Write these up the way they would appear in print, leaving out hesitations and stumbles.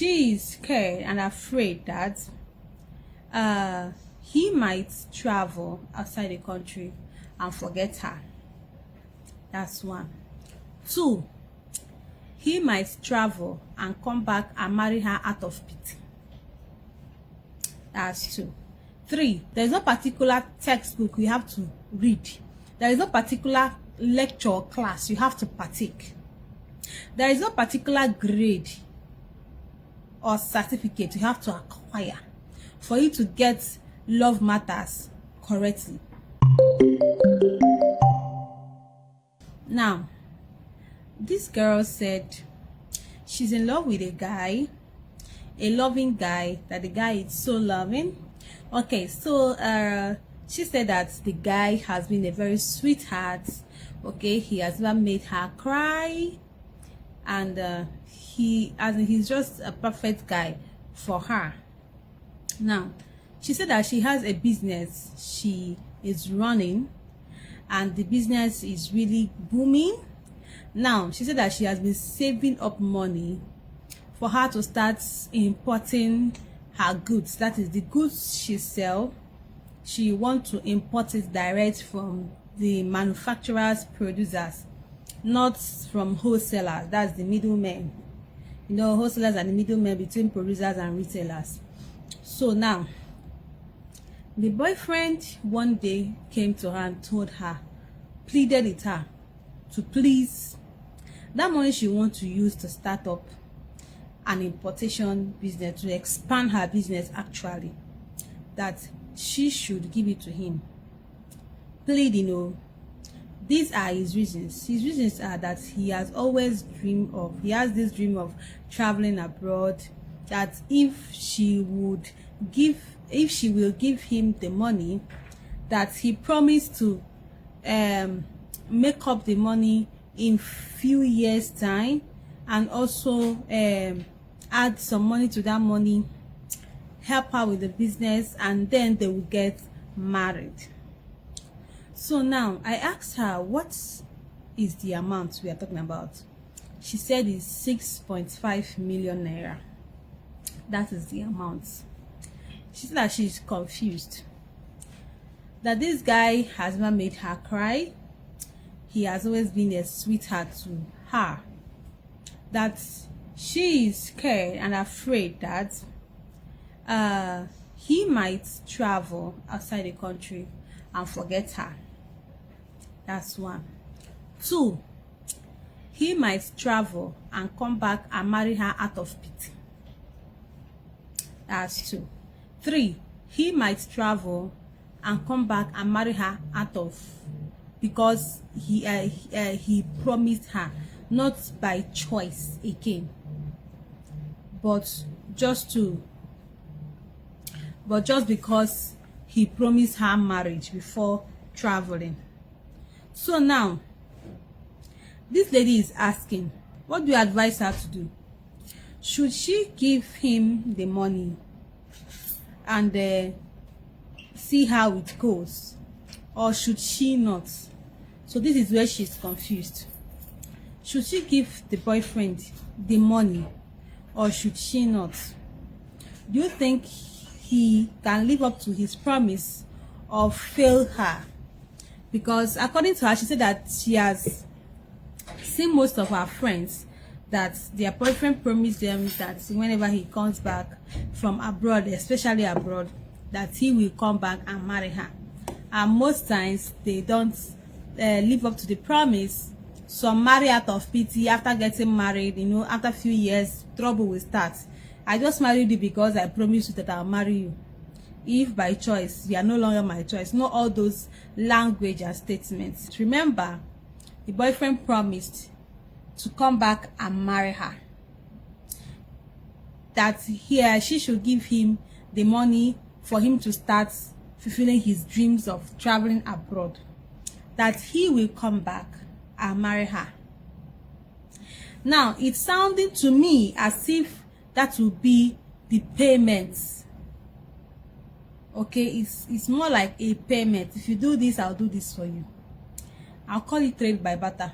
she is scared and afraid that he might travel outside the country and forget her. That's one. Two, he might travel and come back and marry her out of pity. That's two. Three, there is no particular textbook you have to read. There is no particular lecture or class you have to partake. There is no particular grade or certificate you have to acquire for you to get love matters correctly. Now, this girl said she's in love with a guy, a loving guy, that the guy is so loving. Okay, so she said that the guy has been a very sweetheart. Okay, he has never made her cry, and he's just a perfect guy for her. Now, she said that she has a business she is running, and the business is really booming. Now, she said that she has been saving up money for her to start importing her goods. That is, the goods she sells, she wants to import it direct from the manufacturers, producers, not from wholesalers. That's the middlemen. You know, wholesalers are the middlemen between producers and retailers. So now, the boyfriend one day came to her and told her, pleaded with her to please, that money she wants to use to start up an importation business, to expand her business actually, that she should give it to him. Plead, you know. These are his reasons. His reasons are that he has always dreamed of, he has this dream of traveling abroad, that if she will give him the money, that he promised to make up the money in few years time, and also add some money to that money, help her with the business, and then they will get married. So now I asked her, what is the amount we are talking about? She said it's 6.5 million naira. That is the amount. She said that she's confused, that this guy has never made her cry. He has always been a sweetheart to her, that she is scared and afraid that he might travel outside the country and forget her. That's one. Two, he might travel and come back and marry her out of pity. That's two. Three, he might travel and come back and marry her out of, because he promised her, not by choice again, but just because he promised her marriage before traveling. So now, this lady is asking, what do you advise her to do? Should she give him the money and see how it goes, or should she not? So this is where she's confused. Should she give the boyfriend the money, or should she not? Do you think he can live up to his promise or fail her? Because according to her, she said that she has seen most of her friends that their boyfriend promised them that whenever he comes back from abroad, especially abroad, that he will come back and marry her. And most times they don't live up to the promise. Some marry out of pity. After getting married, you know, after a few years, trouble will start. I just married you because I promised you that I'll marry you. If by choice, you are no longer my choice. Not all those language and statements. Remember, the boyfriend promised to come back and marry her, that she should give him the money for him to start fulfilling his dreams of traveling abroad, that he will come back and marry her. Now, it's sounding to me as if that will be the payments. Okay, it's more like a payment. If you do this, I'll do this for you. I'll call it trade by barter.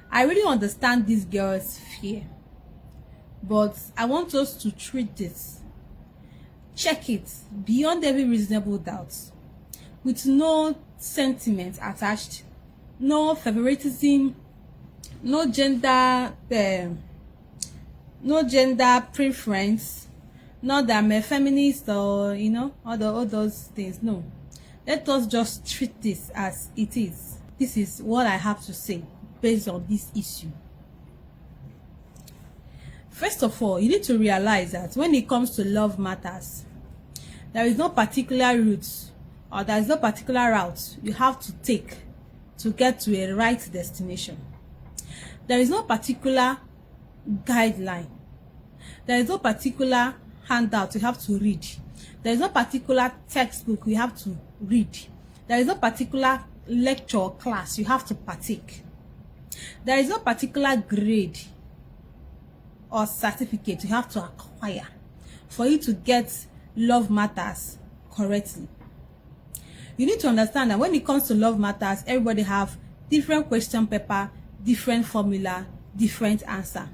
I really understand this girl's fear. but I want us to treat this, check it beyond every reasonable doubt, with no sentiment attached, no favoritism, no gender preference, not that I'm a feminist or all those things. No, let us just treat this as it is. This is what I have to say based on this issue. First of all, you need to realize that when it comes to love matters, there is no particular route or there is no particular route you have to take to get to a right destination. There is no particular guideline. There is no particular handout you have to read. There is no particular textbook you have to read. There is no particular lecture or class you have to partake. There is no particular grade or certificate you have to acquire for you to get love matters correctly. You need to understand that when it comes to love matters, everybody have different question paper, different formula, different answer,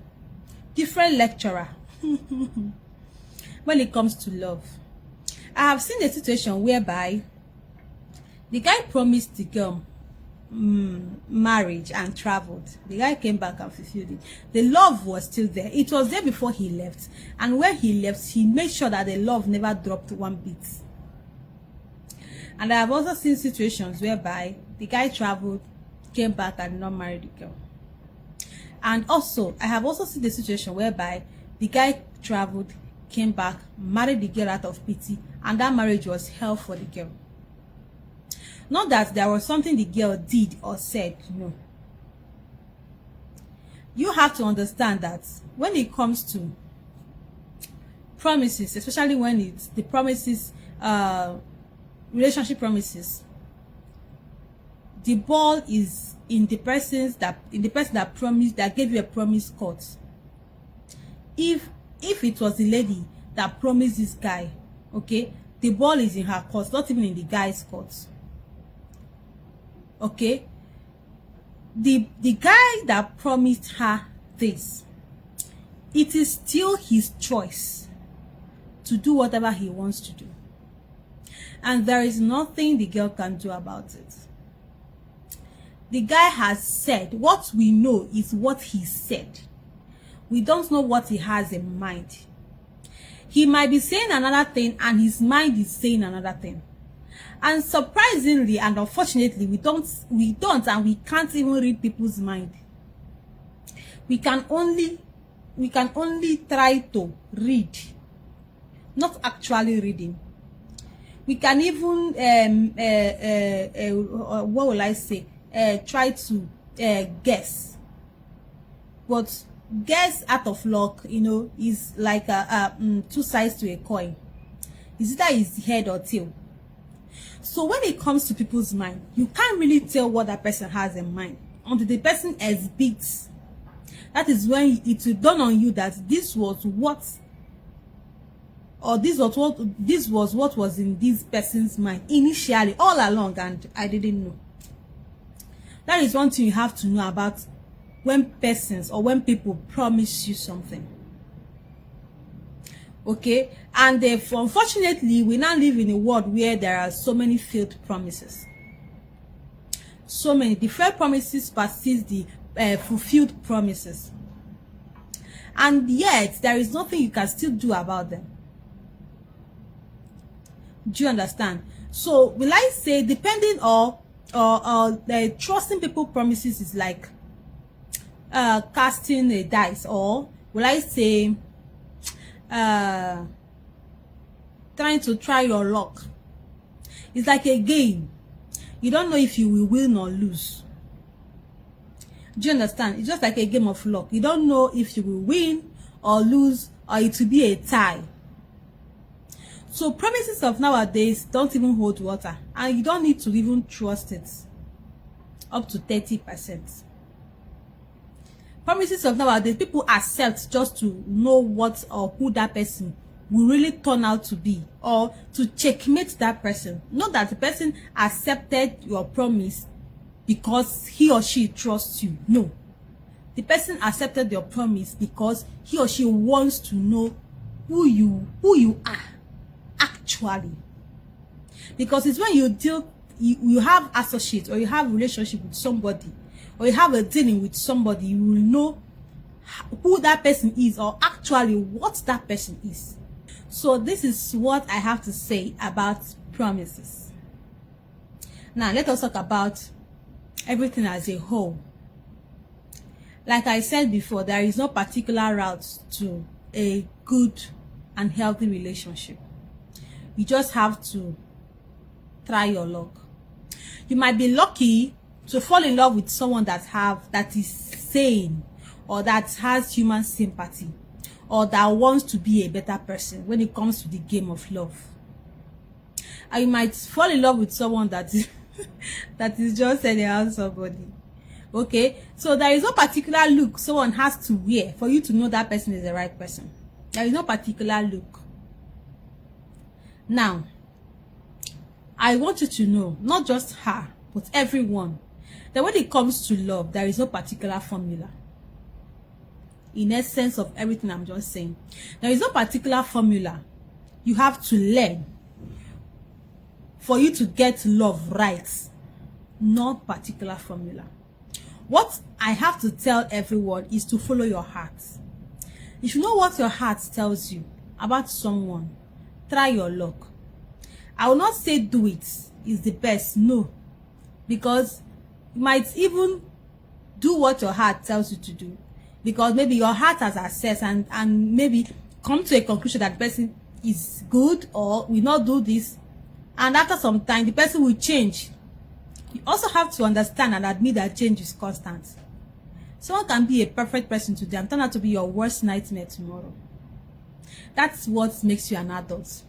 different lecturer. When it comes to love, I have seen a situation whereby the guy promised the girl marriage and traveled. The guy came back and fulfilled it. The love was still there. It was there before he left, and when he left, he made sure that the love never dropped one bit. And I have also seen situations whereby the guy traveled, came back, and did not marry the girl. And also, I have also seen the situation whereby the guy traveled, came back, married the girl out of pity, and that marriage was hell for the girl. Not that there was something the girl did or said, no. You have to understand that when it comes to promises, especially when it's the promises, relationship promises, the ball is in the person that promised, that gave you a promise court. If it was the lady that promised this guy, okay, the ball is in her court, not even in the guy's court. Okay, the guy that promised her this, it is still his choice to do whatever he wants to do, and there is nothing the girl can do about it. The guy has said, what we know is what he said. We don't know what he has in mind. He might be saying another thing and his mind is saying another thing. And surprisingly and unfortunately, we don't and we can't even read people's mind. We can only try to read, not actually reading. We can even what will I say, try to guess, but guess out of luck, is like two sides to a coin. Is either his head or tail. So when it comes to people's mind, you can't really tell what that person has in mind until the person exhibits. That is when it will dawn on you that this was what was in this person's mind initially, all along, and I didn't know. That is one thing you have to know about when persons or when people promise you something. Okay, and unfortunately, we now live in a world where there are so many failed promises. So many. The failed promises perceive the fulfilled promises. And yet, there is nothing you can still do about them. Do you understand? So, will I say, depending on trusting people promises is like casting a dice, or will I say trying to try your luck. It's like a game. You don't know if you will win or lose. Do you understand? It's just like a game of luck. You don't know if you will win or lose, or it will be a tie. So promises of nowadays don't even hold water, and you don't need to even trust it up to 30%. Promises of nowadays, people accept just to know what or who that person will really turn out to be, or to checkmate that person. Not that the person accepted your promise because he or she trusts you. No. The person accepted your promise because he or she wants to know who you are actually. Because it's when you have associates, or you have relationship with somebody, or you have a dealing with somebody, you will know who that person is, or actually what that person is. So this is what I have to say about promises. Now let us talk about everything as a whole. Like I said before, there is no particular route to a good and healthy relationship. You just have to try your luck. You might be lucky to fall in love with someone that is sane, or that has human sympathy, or that wants to be a better person when it comes to the game of love. And you might fall in love with someone that is that is just anyhow somebody. Okay, so there is no particular look someone has to wear for you to know that person is the right person. There is no particular look. Now, I want you to know, not just her, but everyone, that when it comes to love, there is no particular formula. In essence of everything I'm just saying, there is no particular formula you have to learn for you to get love right. No particular formula. What I have to tell everyone is to follow your heart. If you know what your heart tells you about someone, try your luck. I will not say do it is the best, no, because you might even do what your heart tells you to do, because maybe your heart has assessed and maybe come to a conclusion that the person is good or will not do this, and after some time the person will change. You also have to understand and admit that change is constant. Someone can be a perfect person today and turn out to be your worst nightmare tomorrow. That's what makes you an adult.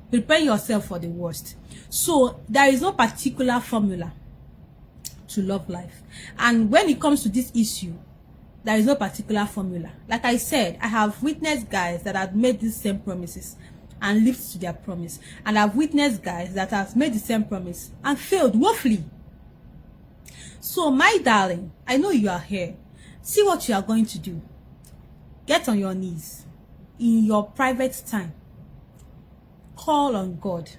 Prepare yourself for the worst. So there is no particular formula to love life. And when it comes to this issue, there is no particular formula. Like I said, I have witnessed guys that have made these same promises and lived to their promise. And I've witnessed guys that have made the same promise and failed woefully. So my darling, I know you are here. See what you are going to do. Get on your knees in your private time. Call on God.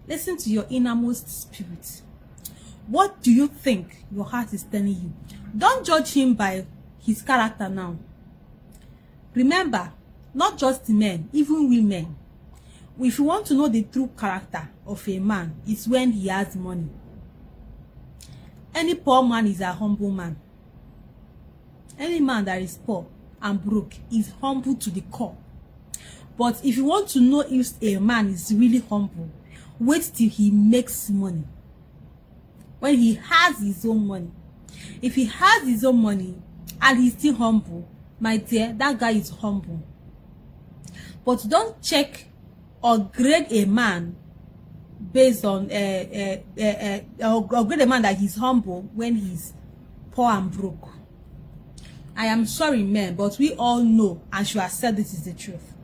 Listen to your innermost spirit. What do you think your heart is telling you? Don't judge him by his character now. Remember, not just men, even women. If you want to know the true character of a man, it's when he has money. Any poor man is a humble man. Any man that is poor and broke is humble to the core. But if you want to know if a man is really humble, wait till he makes money. When he has his own money. If he has his own money and he's still humble, my dear, that guy is humble. But don't check or grade a man based on or grade a man that he's humble when he's poor and broke. I am sorry, men, but we all know and should accept this is the truth.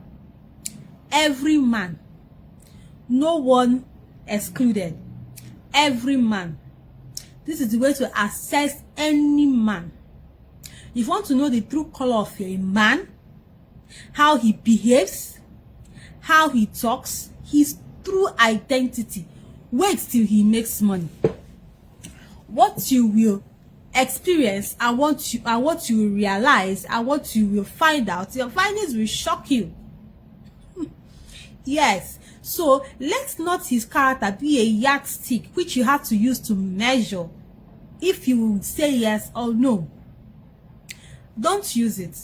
Every man, no one excluded, every man. This is the way to assess any man. If you want to know the true color of a man, how he behaves, how he talks, his true identity, wait till he makes money. What you will experience and what you will realize and what you will find out, your findings will shock you. Yes, so let not his character be a yardstick which you have to use to measure if you will say yes or no. Don't use it,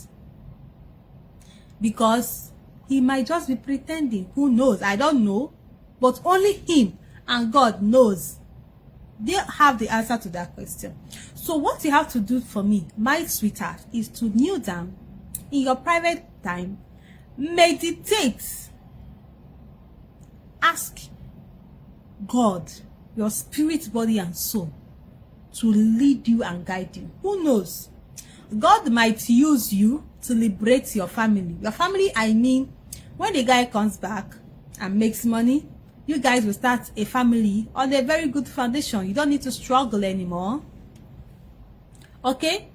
because he might just be pretending. Who knows? I don't know, but only him and God knows. They have the answer to that question. So what you have to do for me, my sweetheart, is to kneel down in your private time, meditate, ask God, your spirit, body and soul, to lead you and guide you. Who knows? God might use you to liberate your family. Your family, I mean, when the guy comes back and makes money, you guys will start a family on a very good foundation. You don't need to struggle anymore. Okay?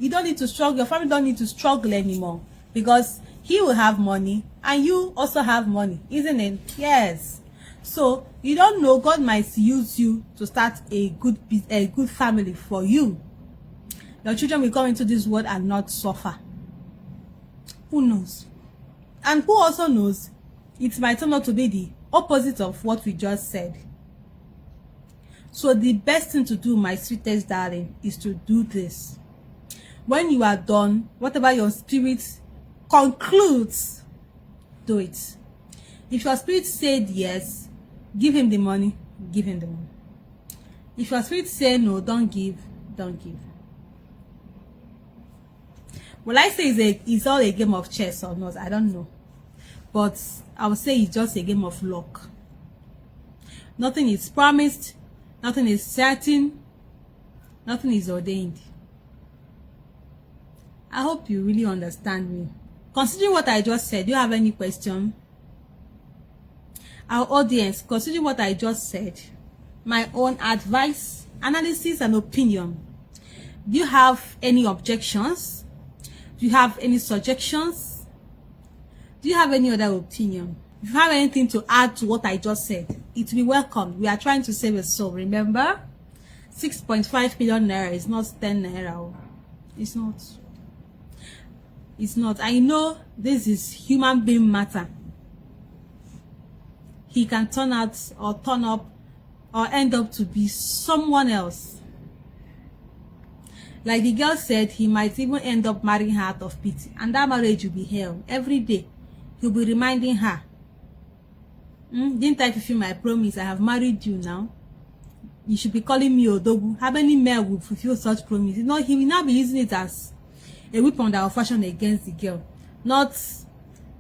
You don't need to struggle. Your family don't need to struggle anymore, because he will have money and you also have money, isn't it? Yes. So you don't know, God might use you to start a good family for you. Your children will come into this world and not suffer. Who knows? And who also knows, it might turn out to be the opposite of what we just said. So the best thing to do, my sweetest darling, is to do this. When you are done, whatever your spirit concludes, do it. If your spirit said yes, give him the money, give him the money. If your spirit say no, don't give, don't give. Will I say it's all a game of chess or not? I don't know. But I would say it's just a game of luck. Nothing is promised, nothing is certain, nothing is ordained. I hope you really understand me. Considering what I just said, do you have any question? Our audience, considering what I just said, my own advice, analysis, and opinion, do you have any objections? Do you have any suggestions? Do you have any other opinion? If you have anything to add to what I just said, it will be welcome. We are trying to save a soul. Remember, 6.5 million naira is not 10 naira. It's not. It's not. I know this is human being matter. He can turn out or turn up or end up to be someone else. Like the girl said, he might even end up marrying her out of pity, and that marriage will be hell. Every day he'll be reminding her, didn't I fulfill my promise? I have married you now. You should be calling me Odogu. How many men will fulfill such promise? You know, he will not be using it as a weapon that will fashion against the girl, not,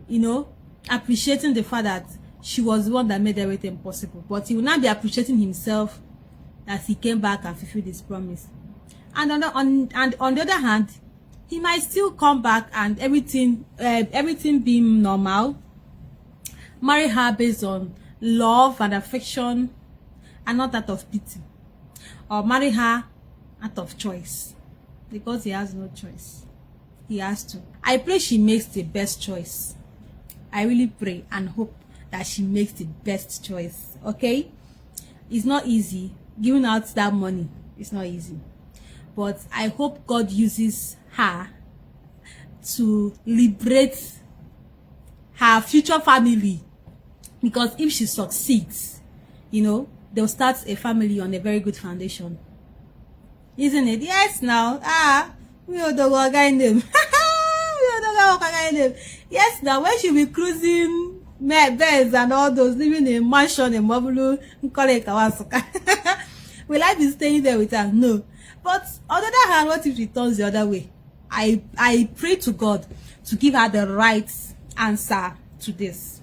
you know, appreciating the fact that she was the one that made everything possible. But he will not be appreciating himself as he came back and fulfilled his promise. And on the other hand, he might still come back and everything being normal, marry her based on love and affection and not out of pity, or marry her out of choice because he has no choice. He has to. I pray she makes the best choice. I really pray and hope that she makes the best choice. Okay, it's not easy giving out that money. It's not easy, but I hope God uses her to liberate her future family, because if she succeeds, you know, they'll start a family on a very good foundation, isn't it? Yes. Now we are the guy name. Yes. Now when she be cruising Benz and all those, living in a mansion in Mobulu, will I be staying there with her? No. But on the other hand, what if she turns the other way? I pray to God to give her the right answer to this.